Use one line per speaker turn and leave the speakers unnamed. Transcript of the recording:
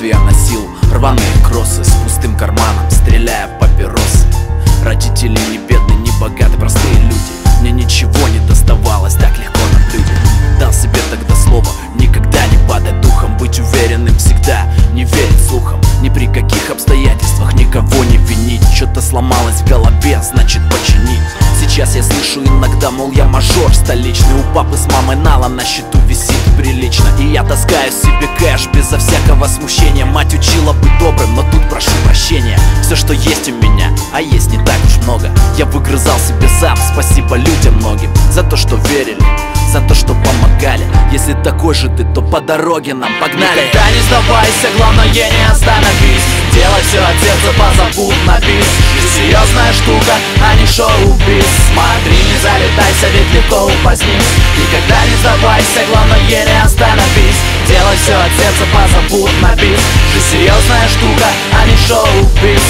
детстве я носил рваные кроссы с пустым карманом, стреляя папиросы. Родители не бедные, не богаты, простые люди. Мне ничего не доставалось так легко на блюде. Дал себе тогда слово никогда не падать духом, быть уверенным всегда, не верить слухам, ни при каких обстоятельствах никого не винить. Что-то сломалось в голове, значит починить. Сейчас я слышу иногда, мол, я мажор столичный, у папы с мамой нала на счету висит прилично, и я таскаю себе кэш безо всякого смущения. Мать учила быть добрым, но тут прошу прощения. Все, что есть у меня, а есть не так уж много, я выгрызал себе сам. Спасибо людям многим за то, что верили, за то, что помогали. Если такой же ты, то по дороге нам погнали.
Никогда не сдавайся, главное не остановись. Делай все от сердца, позабудь на бис. Ты серьезная штука, а не шоу-биз. Смотри, не залетайся, ведь легко упазднись. Никогда не сдавайся, главное не остановись. Делай все от сердца, позабудь на бис. Ты серьезная штука, а не шоу-биз.